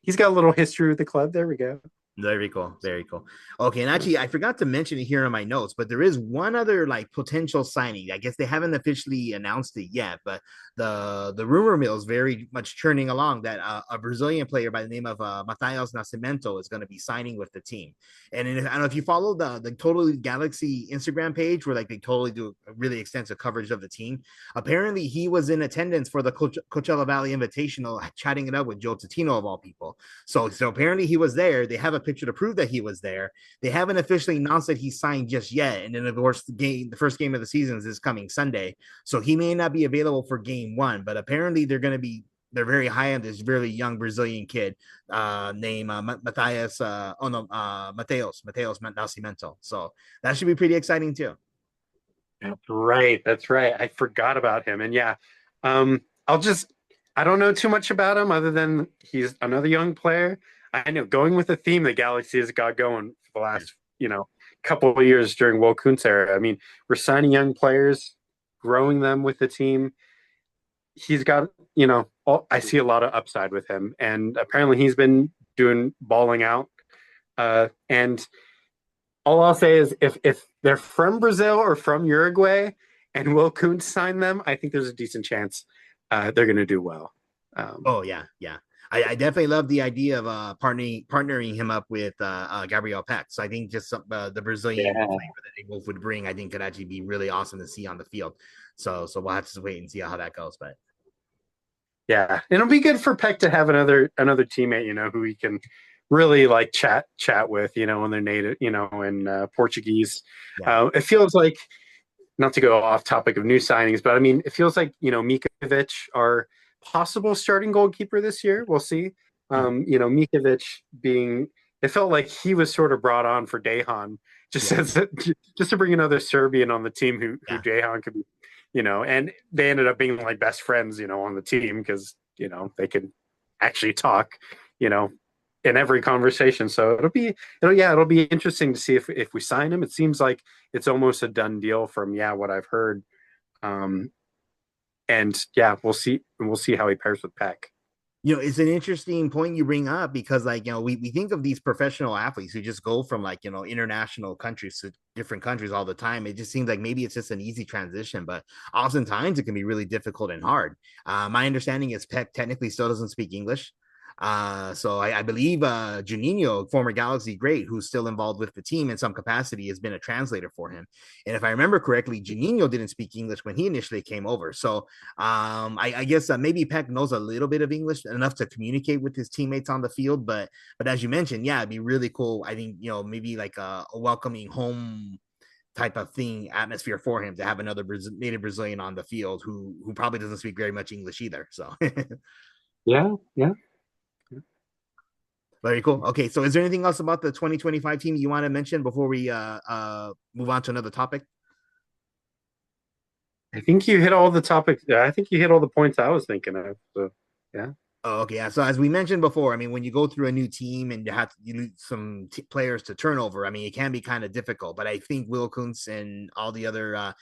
He's got a little history with the club. There we go. Very cool. Very cool. Okay, and actually, I forgot to mention it here in my notes, but there is one other like potential signing. I guess they haven't officially announced it yet, but the rumor mill is very much churning along that a Brazilian player by the name of Matheus Nascimento is going to be signing with the team. And I don't know if you follow the Totally Galaxy Instagram page, where like they totally do a really extensive coverage of the team. Apparently, he was in attendance for the Coachella Valley Invitational, chatting it up with Joe Tatino of all people. So apparently he was there. They have a picture to prove that he was there. They haven't officially announced that he signed just yet. And then of course the first game of the season is this coming Sunday. So he may not be available for game one, but apparently they're very high on this really young Brazilian kid named Mateus Nascimento. So that should be pretty exciting too. That's right. I forgot about him. And yeah, I don't know too much about him other than he's another young player. I know going with the theme that Galaxy has got going for the last, couple of years during Will Kuntz era. I mean, we're signing young players, growing them with the team. He's got, I see a lot of upside with him. And apparently he's been balling out. And all I'll say is if they're from Brazil or from Uruguay and Will Kuntz signed them, I think there's a decent chance they're going to do well. Yeah. I definitely love the idea of partnering him up with Gabriel Peck. So I think just the Brazilian flavor that they both would bring, I think could actually be really awesome to see on the field. So we'll have to wait and see how that goes. But yeah, it'll be good for Peck to have another teammate, who he can really like chat with, when they're native, in Portuguese. Yeah. It feels like, not to go off topic of new signings, but I mean, it feels like, Mikovic, our possible starting goalkeeper this year. We'll see. Mikovic it felt like he was sort of brought on for Dejan, just to bring another Serbian on the team who Dejan could be, and they ended up being like best friends, on the team because, they could actually talk, in every conversation. So it'll be interesting to see if we sign him. It seems like it's almost a done deal from what I've heard. And we'll see how he pairs with Peck. It's an interesting point you bring up because we think of these professional athletes who just go from international countries to different countries all the time. It just seems like maybe it's just an easy transition, but oftentimes it can be really difficult and hard. My understanding is Peck technically still doesn't speak English. So I believe Juninho, former Galaxy great, who's still involved with the team in some capacity, has been a translator for him. And if I remember correctly, Juninho didn't speak English when he initially came over. So I guess maybe Peck knows a little bit of English, enough to communicate with his teammates on the field. But as you mentioned, it'd be really cool. I think, maybe like a welcoming home type of atmosphere for him to have another native Brazilian on the field who probably doesn't speak very much English either. So yeah. Very cool. Okay, so is there anything else about the 2025 team you want to mention before we move on to another topic? I think you hit all the topics. I think you hit all the points I was thinking of. So, yeah. Oh, okay. Yeah. So as we mentioned before, I mean, when you go through a new team and you lose some players to turnover, I mean, it can be kind of difficult. But I think Will Kuntz and all the other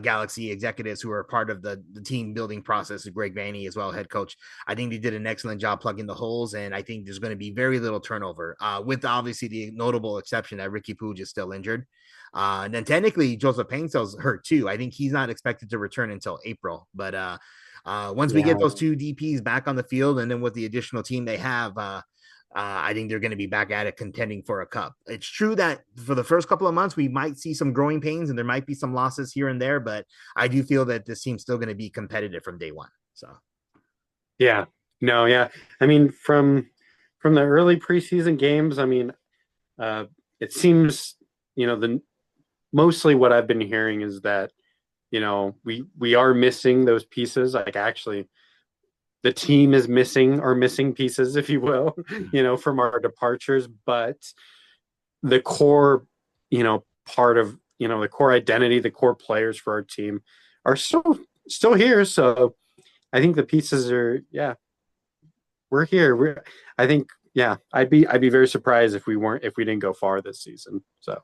Galaxy executives who are part of the team building process, Greg Vanney as well, head coach, I think they did an excellent job plugging the holes. And I think there's going to be very little turnover, with obviously the notable exception that Ricky Puig is still injured. And then technically Joseph Painsel's hurt too. I think he's not expected to return until April, but once we get those two DPs back on the field, and then with the additional team they have, I think they're going to be back at it contending for a cup. It's true that for the first couple of months, we might see some growing pains and there might be some losses here and there, but I do feel that this team's still going to be competitive from day one. So, yeah. I mean, from the early preseason games, I mean, it seems, mostly what I've been hearing is that, we are missing those pieces. Like actually the team is missing pieces, if you will, from our departures, but the core, part of, the core identity, the core players for our team are still still here. So I think the pieces are, yeah, we're here. I think, yeah, I'd be very surprised if we didn't go far this season. So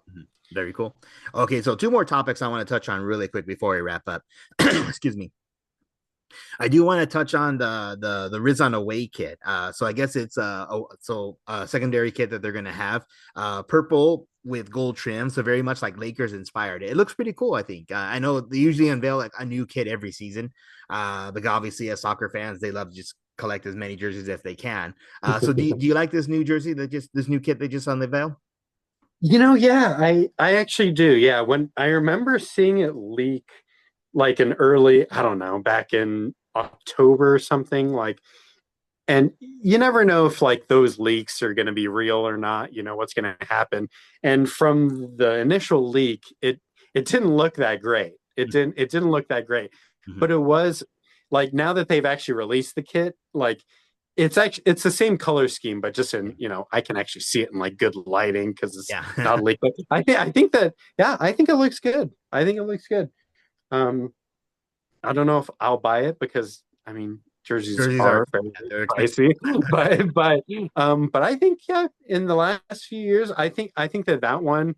Very cool. Okay, so two more topics I want to touch on really quick before we wrap up. Excuse me. I do want to touch on the Rizon away kit. So I guess it's a secondary kit that they're gonna have. Purple with gold trim, so very much like Lakers inspired. It looks pretty cool, I think. I know they usually unveil like a new kit every season. But obviously as soccer fans, they love to just collect as many jerseys as they can. So do you like this new jersey that just this new kit they just unveiled? yeah, I actually do. Yeah, when I remember seeing it leak like in early, I don't know, back in October or something, like, and you never know if like those leaks are going to be real or not, what's going to happen. And from the initial leak, it didn't look that great. It didn't look that great. Mhm. But it was like, now that they've actually released the kit, like it's the same color scheme, but just in, I can actually see it in like good lighting because it's Yeah. not leaked. But I think that, yeah, I think it looks good. I think it looks good. Um, I don't know if I'll buy it because, I mean, jerseys Jerseys are are very they're expensive. pricey, but I think, yeah, in the last few years, I think that one,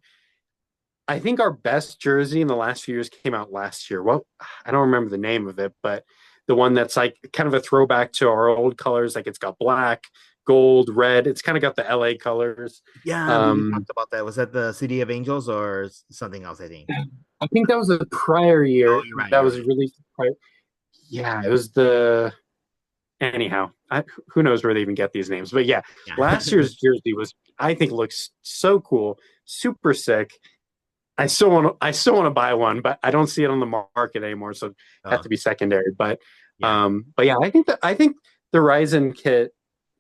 I think our best jersey in the last few years came out last year. Well, I don't remember the name of it, but the one that's like kind of a throwback to our old colors, like it's got black, gold, red. It's kind of got the LA colors. Yeah, we Um, talked about that. Was that the City of Angels or something else? I think. I think that was a prior Oh, year you're right. that You're was right. released. Yeah, it was the anyhow, who knows where they even get these names? But yeah, Yeah. last year's jersey I think, looks so cool, super sick. I still want to buy one, but I don't see it on the market anymore, so it have Oh, to be secondary. But yeah. yeah, I think the Ryzen kit,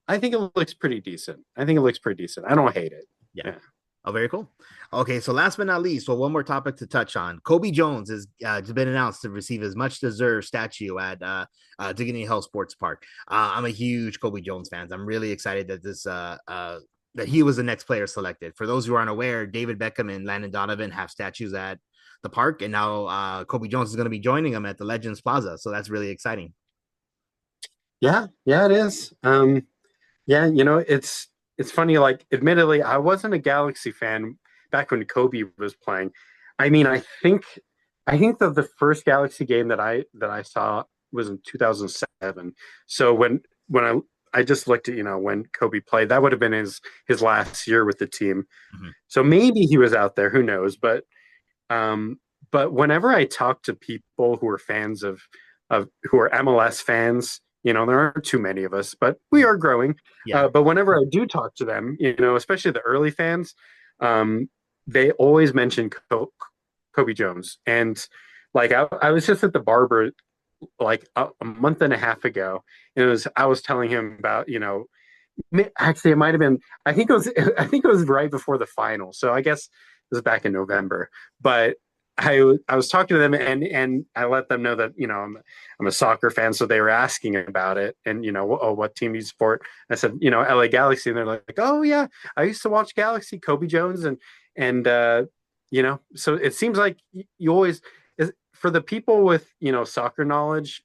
I think it looks pretty decent. I think it looks pretty decent. I don't hate it. Yeah. Yeah. Oh, very cool. Okay, so last but not least, well, one more topic to touch on. Cobi Jones has been announced to receive his much deserved statue at Dignity Health Sports Park. I'm a huge Cobi Jones fan. I'm really excited that that he was the next player selected. For those who aren't aware, David Beckham and Landon Donovan have statues at the park, and now Cobi Jones is going to be joining them at the Legends Plaza. So that's really exciting. Yeah, yeah, it is. Yeah, it's funny. Like, admittedly, I wasn't a Galaxy fan back when Kobe was playing. I mean, I think that the first Galaxy game that I saw was in 2007. So when I just looked at, when Kobe played, that would have been his last year with the team. Mhm. So maybe he was out there, who knows? Um, but whenever I talk to people who are fans of who are MLS fans, there aren't too many of us, but we are growing. Yeah. But whenever I do talk to them, especially the early fans, um, they always mention Cobi Jones. And like, I was just at the barber like a month and a half ago, and I was telling him about, actually it might have been, I think it was right before the final. So I guess it was back in November. But I was talking to them, and I let them know that, I'm a soccer fan, so they were asking about it, and, oh, what team do you support? I said, LA Galaxy, and they're like, oh yeah, I used to watch Galaxy, Cobi Jones, and so it seems like you always, for the people with, soccer knowledge,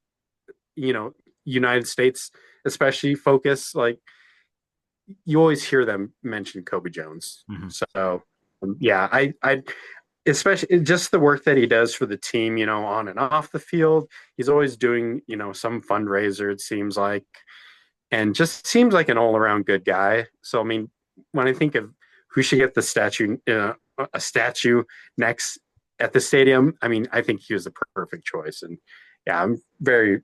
you know United States especially focus, like, you always hear them mention Cobi Jones. Mhm. So yeah, I especially just the work that he does for the team, on and off the field. He's always doing, some fundraiser, it seems like, and just seems like an all around good guy. So I mean, when I think of who should get a statue next at the stadium, I mean, I think he was the perfect choice. And yeah, I'm very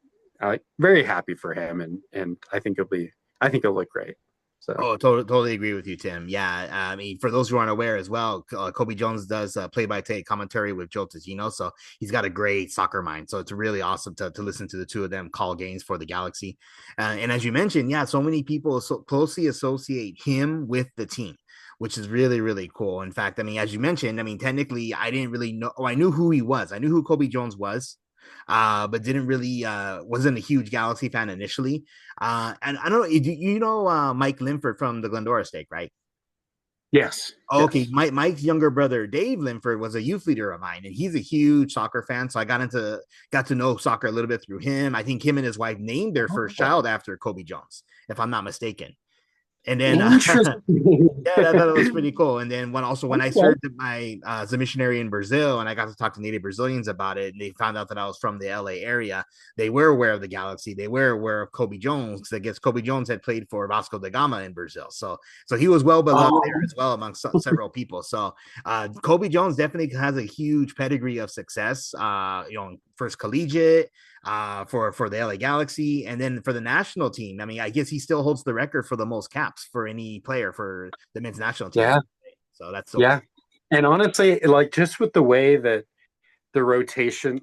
happy for him, and I think it'll look great. So Oh, totally agree with you, Tim. Yeah, I mean, for those who aren't aware as well, Kobe Jones does play-by-play commentary with Joe Tazino, so he's got a great soccer mind. So it's really awesome to listen to the two of them call games for the Galaxy. And as you mentioned, yeah, so many people so closely associate him with the team, which is really, really cool. In fact, I mean, as you mentioned, I mean, technically, I didn't really know. Oh, I knew who he was. I knew who Kobe Jones was, but didn't really wasn't a huge Galaxy fan initially. And I don't know, you know Mike Linford from the Glendora Stake, right? Yes. Okay, Yes. Mike's younger brother Dave Linford was a youth leader of mine, and he's a huge soccer fan. So I got to know soccer a little bit through him. I think him and his wife named their first child after Cobi Jones, if I'm not mistaken. And then Interesting. yeah, that was pretty cool. And then when I Okay. served as a missionary in Brazil, and I got to talk to native Brazilians about it, and they found out that I was from the LA area, they were aware of the Galaxy. They were aware of Cobi Jones, because I guess Cobi Jones had played for Vasco da Gama in Brazil. So he was well beloved there as well among several people. So Cobi Jones definitely has a huge pedigree of success. First collegiate, for the LA Galaxy, and then for the national team. I mean, I guess he still holds the record for the most caps for any player for the men's national team. Yeah. So that's so Yeah. And honestly, like, just with the way that the rotations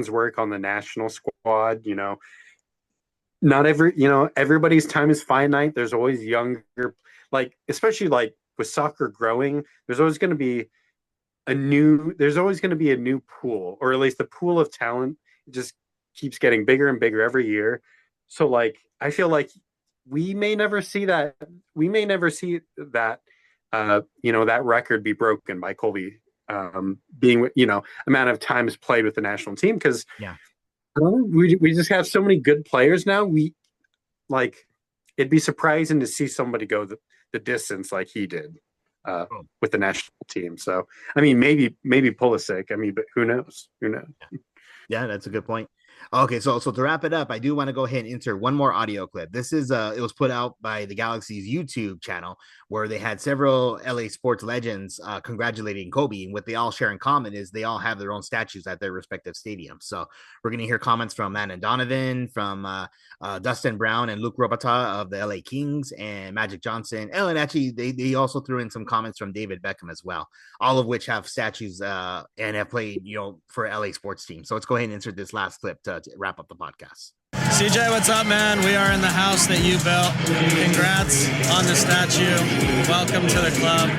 work on the national squad, not everybody's time is finite. There's always younger, like, especially like with soccer growing, there's always going to be a new pool, or at least the pool of talent just keeps getting bigger and bigger every year. So like, I feel like we may never see that. We may never see that, that record be broken by Colby, being, amount of times played with the national team. Because yeah, we just have so many good players now. It'd be surprising to see somebody go the distance like he did with the national team. So, I mean, maybe Pulisic. I mean, but who knows? Yeah, that's a good point. Okay, so to wrap it up, I do want to go ahead and insert one more audio clip. This is it was put out by the Galaxy's YouTube channel, where they had several LA sports legends congratulating Kobe, and what they all share in common is they all have their own statues at their respective stadiums. So we're going to hear comments from Landon Donovan, from Dustin Brown and Luke Robitaille of the LA Kings, and Magic Johnson. Oh, and actually they also threw in some comments from David Beckham as well, all of which have statues and have played for LA sports teams. So let's go ahead and insert this last clip to wrap up the podcast. CJ, what's up, man? We are in the house that you built. Congrats on the statue. Welcome to the club.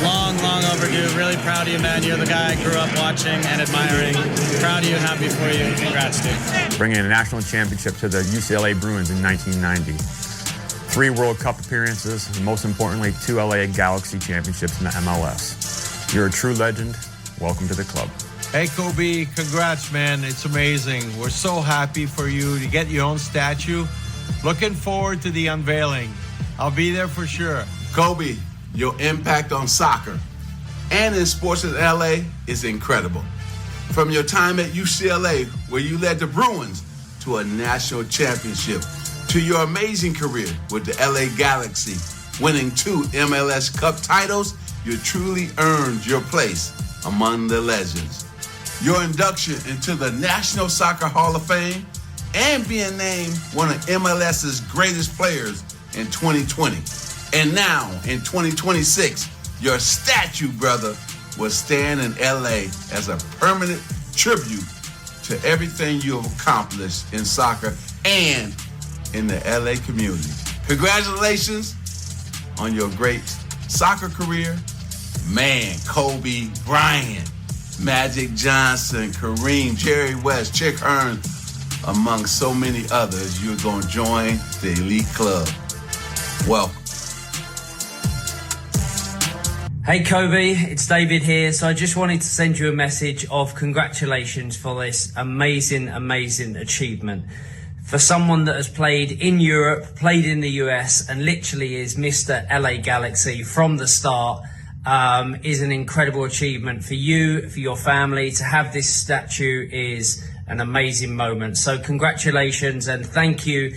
Long overdue. Really proud of you, man. You're the guy I grew up watching and admiring. Proud of you. Happy for you. Congrats, dude. Bringing a national championship to the UCLA Bruins in 1990. 3 World Cup appearances, and most importantly, 2 LA Galaxy championships in the MLS. You're a true legend. Welcome to the club. Hey, Cobi, congrats, man. It's amazing. We're so happy for you to get your own statue. Looking forward to the unveiling. I'll be there for sure. Cobi, your impact on soccer and in sports in LA is incredible. From your time at UCLA, where you led the Bruins to a national championship, to your amazing career with the LA Galaxy, winning 2 MLS Cup titles, you truly earned your place among the legends. Your induction into the National Soccer Hall of Fame, and being named one of MLS's greatest players in 2020. And now, in 2026, your statue, brother, will stand in LA as a permanent tribute to everything you have accomplished in soccer and in the LA community. Congratulations on your great soccer career. Man, Kobe Bryant, Magic Johnson, Kareem, Jerry West, Chick Hearn, among so many others, you're going to join the elite club. Welcome. Hey Kobe, it's David here. So I just wanted to send you a message of congratulations for this amazing achievement. For someone that has played in Europe, played in the US, and literally is Mr. LA Galaxy from the start, is an incredible achievement for you, for your family. To have this statue is an amazing moment. So congratulations, and thank you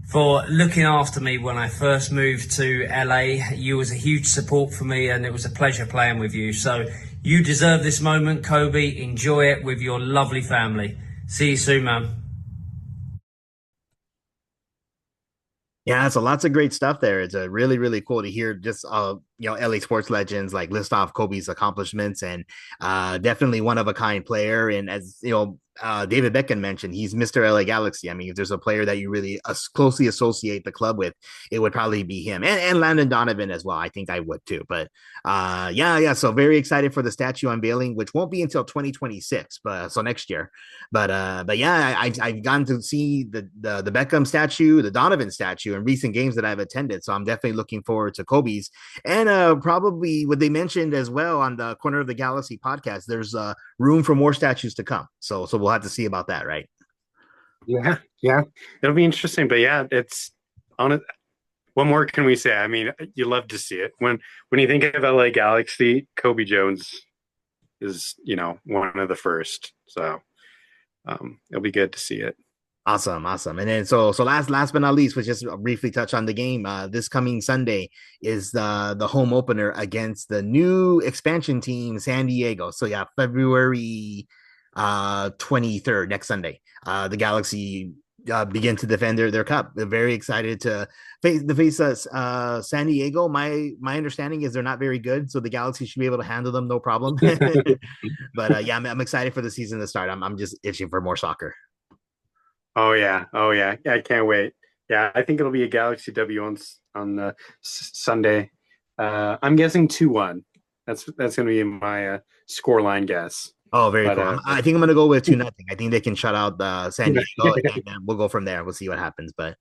for looking after me when I first moved to LA. You was a huge support for me, and it was a pleasure playing with you. So you deserve this moment, Kobe. Enjoy it with your lovely family. See you soon, man. Yeah, so lots of great stuff there. It's really cool to hear just LA sports legends like list off Kobe's accomplishments, and definitely one of a kind player. And as David Beckham mentioned, he's Mr. LA Galaxy. I mean, if there's a player that you really closely associate the club with, it would probably be him, and Landon Donovan as well. I think I would too. But yeah. So very excited for the statue unveiling, which won't be until 2026, so next year. But yeah, I've gotten to see the Beckham statue, the Donovan statue in recent games that I've attended. So I'm definitely looking forward to Kobe's, and gonna probably what they mentioned as well on the Corner of the Galaxy podcast. There's room for more statues to come. So we'll have to see about that, right? Yeah, it'll be interesting. But yeah, it's on it. What more can we say? I mean, you love to see it. When you think of LA Galaxy, Cobi Jones is, one of the first. So it'll be good to see it. Awesome. And then so last but not least, we'll just briefly touch on the game. This coming Sunday is the home opener against the new expansion team, San Diego. So yeah, February 23rd, next Sunday. The Galaxy begin to defend their cup. They're very excited to face San Diego. My understanding is they're not very good, so the Galaxy should be able to handle them no problem. But yeah, I'm excited for the season to start. I'm just itching for more soccer. Oh yeah, I can't wait. Yeah, I think it'll be a Galaxy W on Sunday. I'm guessing 2-1. That's going to be my scoreline guess. Oh, very cool. I think I'm going to go with 2-0. I think they can shut out the San Diego, and then we'll go from there. We'll see what happens. But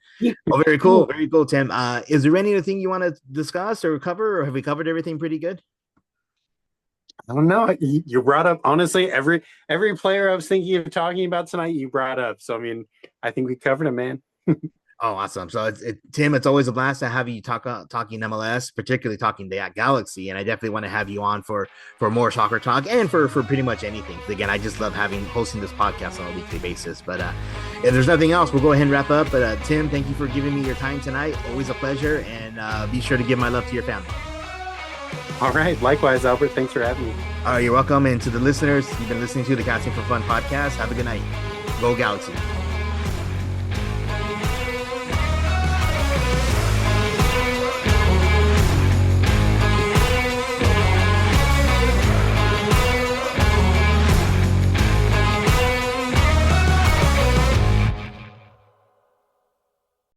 very cool, Tim. Is there anything you want to discuss or cover, or have we covered everything pretty good? I don't know. You brought up, honestly, every player I was thinking of talking about tonight, you brought up. So, I mean, I think we covered it, man. Oh, awesome. So, Tim, it's always a blast to have you talking MLS, particularly talking the Galaxy. And I definitely want to have you on for more soccer talk and for pretty much anything. Again, I just love hosting this podcast on a weekly basis. But if there's nothing else, we'll go ahead and wrap up. But Tim, thank you for giving me your time tonight. Always a pleasure. And be sure to give my love to your family. All right. Likewise, Albert. Thanks for having me. You're welcome. And to the listeners, you've been listening to the Casting for Fun podcast. Have a good night. Go Galaxy.